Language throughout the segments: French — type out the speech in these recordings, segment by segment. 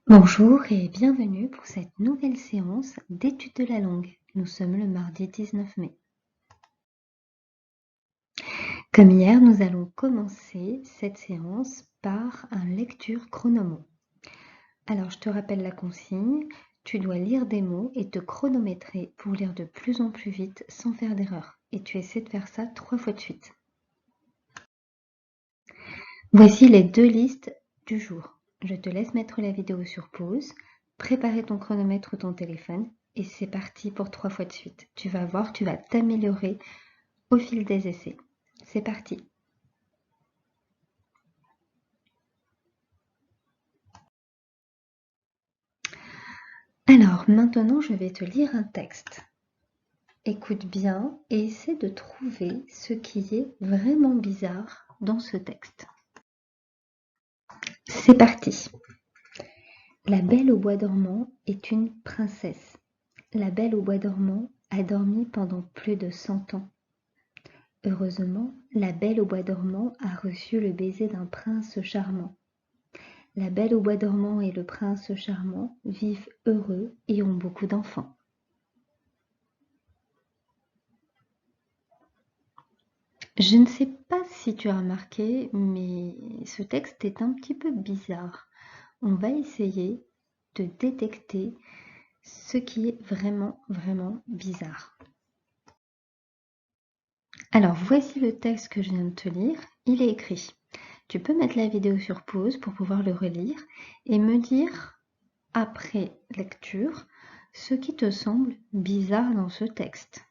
Bonjour et bienvenue pour cette nouvelle séance d'étude de la langue. Nous sommes le mardi 19 mai. Comme hier, nous allons commencer cette séance par un lecture chronomo. Alors, je te rappelle la consigne. Tu dois lire des mots et te chronométrer pour lire de plus en plus vite sans faire d'erreur. Et tu essaies de faire ça 3 fois de suite. Voici les 2 listes du jour. Je te laisse mettre la vidéo sur pause, préparer ton chronomètre ou ton téléphone et c'est parti pour 3 fois de suite. Tu vas voir, tu vas t'améliorer au fil des essais. C'est parti. Alors maintenant, je vais te lire un texte. Écoute bien et essaie de trouver ce qui est vraiment bizarre dans ce texte. C'est parti. La Belle au bois dormant est une princesse. La Belle au bois dormant a dormi pendant plus de 100 ans. Heureusement, la Belle au bois dormant a reçu le baiser d'un prince charmant. La Belle au bois dormant et le prince charmant vivent heureux et ont beaucoup d'enfants. Je ne sais pas si tu as remarqué, mais ce texte est un petit peu bizarre. On va essayer de détecter ce qui est vraiment bizarre. Alors, voici le texte que je viens de te lire. Il est écrit. Tu peux mettre la vidéo sur pause pour pouvoir le relire et me dire, après lecture, ce qui te semble bizarre dans ce texte.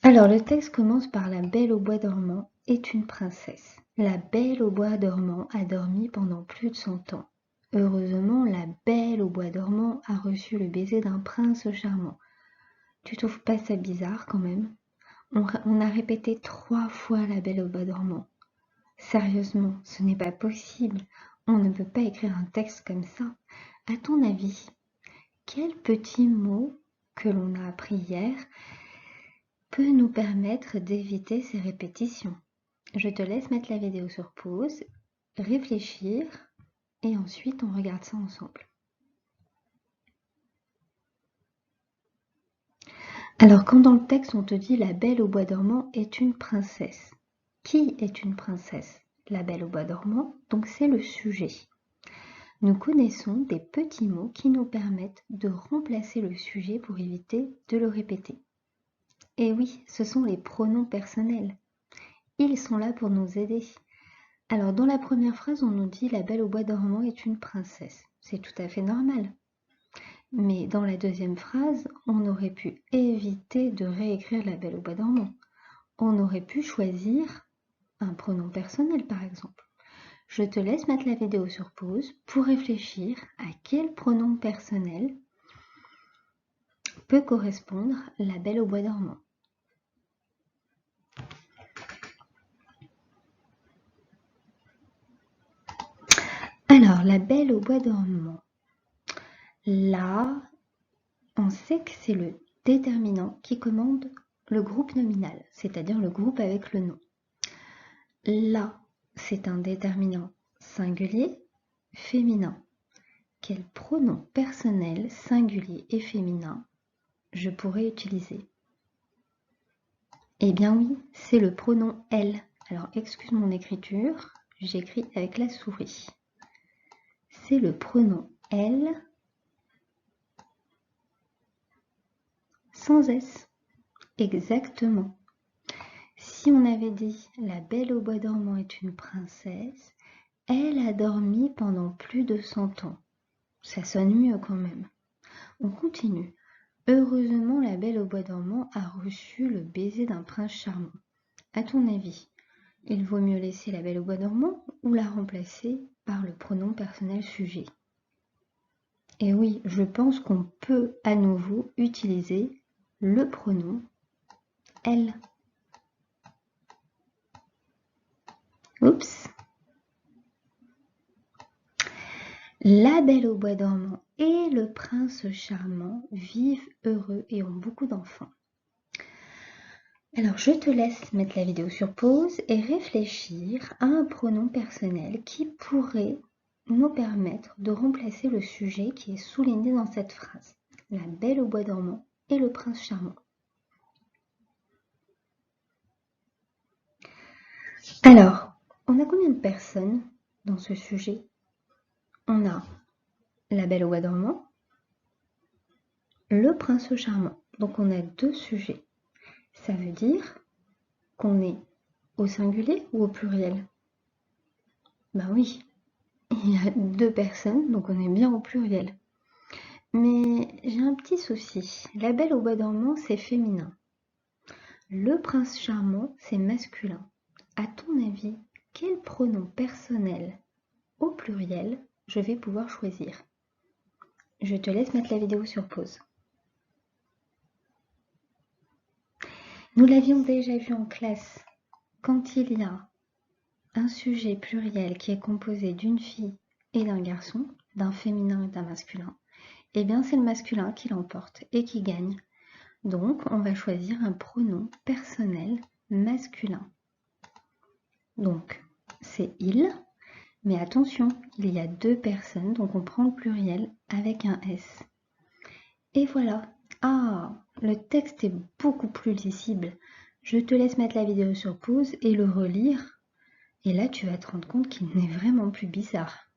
Alors, le texte commence par La Belle au bois dormant est une princesse. La Belle au bois dormant a dormi pendant plus de 100 ans. Heureusement, la Belle au bois dormant a reçu le baiser d'un prince charmant. Tu trouves pas ça bizarre quand même? On a répété 3 fois La Belle au bois dormant. Sérieusement, ce n'est pas possible. On ne peut pas écrire un texte comme ça. À ton avis, quel petit mot que l'on a appris hier peut nous permettre d'éviter ces répétitions? Je te laisse mettre la vidéo sur pause, réfléchir et ensuite on regarde ça ensemble. Alors quand dans le texte on te dit la Belle au bois dormant est une princesse, qui est une princesse? La Belle au bois dormant, donc c'est le sujet. Nous connaissons des petits mots qui nous permettent de remplacer le sujet pour éviter de le répéter. Et oui, ce sont les pronoms personnels. Ils sont là pour nous aider. Alors dans la première phrase, on nous dit la Belle au bois dormant est une princesse. C'est tout à fait normal. Mais dans la deuxième phrase, on aurait pu éviter de réécrire la Belle au bois dormant. On aurait pu choisir un pronom personnel par exemple. Je te laisse mettre la vidéo sur pause pour réfléchir à quel pronom personnel peut correspondre la Belle au bois dormant. Alors, la Belle au bois dormant. Là, on sait que c'est le déterminant qui commande le groupe nominal, c'est-à-dire le groupe avec le nom. Là, c'est un déterminant singulier, féminin. Quel pronom personnel singulier et féminin je pourrais utiliser? Eh bien oui, c'est le pronom elle. Alors, excuse mon écriture, j'écris avec la souris. C'est le pronom elle sans S. Exactement. Si on avait dit la Belle au bois dormant est une princesse, elle a dormi pendant plus de 100 ans. Ça sonne mieux quand même. On continue. Heureusement, la Belle au bois dormant a reçu le baiser d'un prince charmant. À ton avis, il vaut mieux laisser la Belle au bois dormant ou la remplacer par le pronom personnel sujet? Et oui, je pense qu'on peut à nouveau utiliser le pronom elle. Oups. La Belle au bois dormant et le prince charmant vivent heureux et ont beaucoup d'enfants. Alors, je te laisse mettre la vidéo sur pause et réfléchir à un pronom personnel qui pourrait nous permettre de remplacer le sujet qui est souligné dans cette phrase. La belle au bois dormant et le prince charmant. Alors, on a combien de personnes dans ce sujet? On a la belle au bois dormant, le prince charmant. Donc on a deux sujets. Ça veut dire qu'on est au singulier ou au pluriel? Ben oui, il y a deux personnes, donc on est bien au pluriel. Mais j'ai un petit souci. La belle au bois dormant, c'est féminin. Le prince charmant, c'est masculin. À ton avis, quel pronom personnel au pluriel je vais pouvoir choisir? Je te laisse mettre la vidéo sur pause. Nous l'avions déjà vu en classe. Quand il y a un sujet pluriel qui est composé d'une fille et d'un garçon, d'un féminin et d'un masculin, eh bien c'est le masculin qui l'emporte et qui gagne. Donc on va choisir un pronom personnel masculin. Donc c'est il, mais attention, il y a deux personnes, donc on prend le pluriel avec un S. Et voilà. Ah, le texte est beaucoup plus lisible. Je te laisse mettre la vidéo sur pause et le relire. Et là, tu vas te rendre compte qu'il n'est vraiment plus bizarre.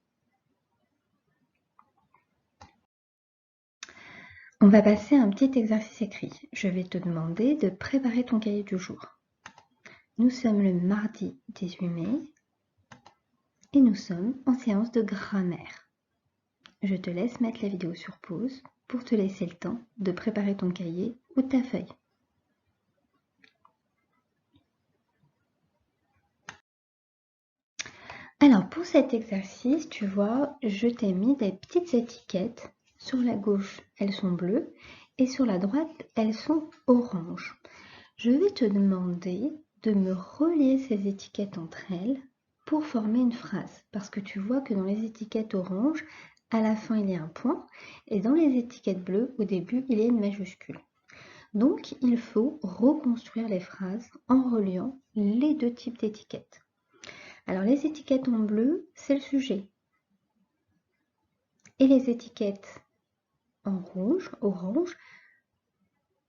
On va passer à un petit exercice écrit. Je vais te demander de préparer ton cahier du jour. Nous sommes le mardi 18 mai et nous sommes en séance de grammaire. Je te laisse mettre la vidéo sur pause pour te laisser le temps de préparer ton cahier ou ta feuille. Alors pour cet exercice, tu vois, je t'ai mis des petites étiquettes. Sur la gauche, elles sont bleues et sur la droite, elles sont oranges. Je vais te demander de me relier ces étiquettes entre elles pour former une phrase. Parce que tu vois que dans les étiquettes oranges, à la fin, il y a un point et dans les étiquettes bleues, au début, il y a une majuscule. Donc, il faut reconstruire les phrases en reliant les deux types d'étiquettes. Alors, les étiquettes en bleu, c'est le sujet. Et les étiquettes en rouge, orange,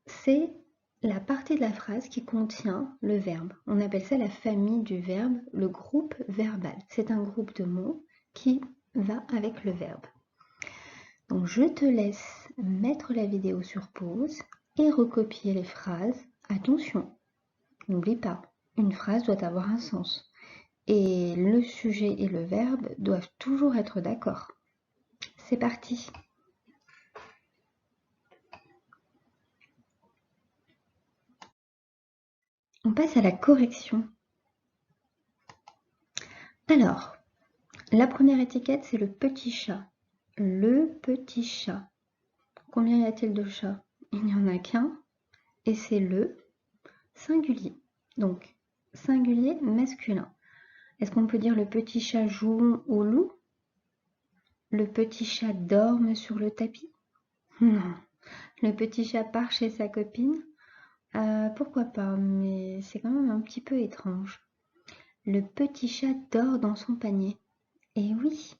c'est la partie de la phrase qui contient le verbe. On appelle ça la famille du verbe, le groupe verbal. C'est un groupe de mots qui va avec le verbe. Donc, je te laisse mettre la vidéo sur pause et recopier les phrases. Attention, n'oublie pas, une phrase doit avoir un sens. Et le sujet et le verbe doivent toujours être d'accord. C'est parti! On passe à la correction. Alors, la première étiquette, c'est le petit chat. Le petit chat. Combien y a-t-il de chats? Il n'y en a qu'un. Et c'est le singulier. Donc, singulier masculin. Est-ce qu'on peut dire le petit chat joue au loup? Le petit chat dorme sur le tapis? Non. Le petit chat part chez sa copine? Pourquoi pas, mais c'est quand même un petit peu étrange. Le petit chat dort dans son panier. Et oui,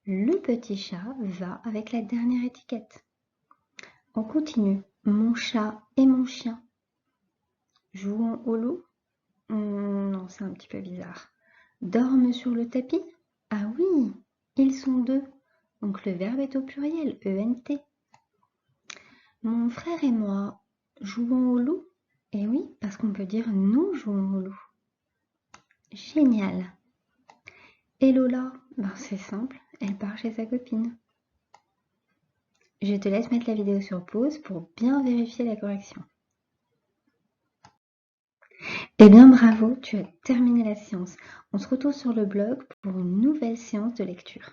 le petit chat va avec la dernière étiquette. On continue. Mon chat et mon chien. Jouons au loup? Non, c'est un petit peu bizarre. Dorment sur le tapis? Ah oui, ils sont deux. Donc le verbe est au pluriel, ENT. Mon frère et moi jouons au loup? Eh oui, parce qu'on peut dire nous jouons au loup. Génial. Et Lola? Ben c'est simple, elle part chez sa copine. Je te laisse mettre la vidéo sur pause pour bien vérifier la correction. Eh bien bravo, tu as terminé la séance. On se retrouve sur le blog pour une nouvelle séance de lecture.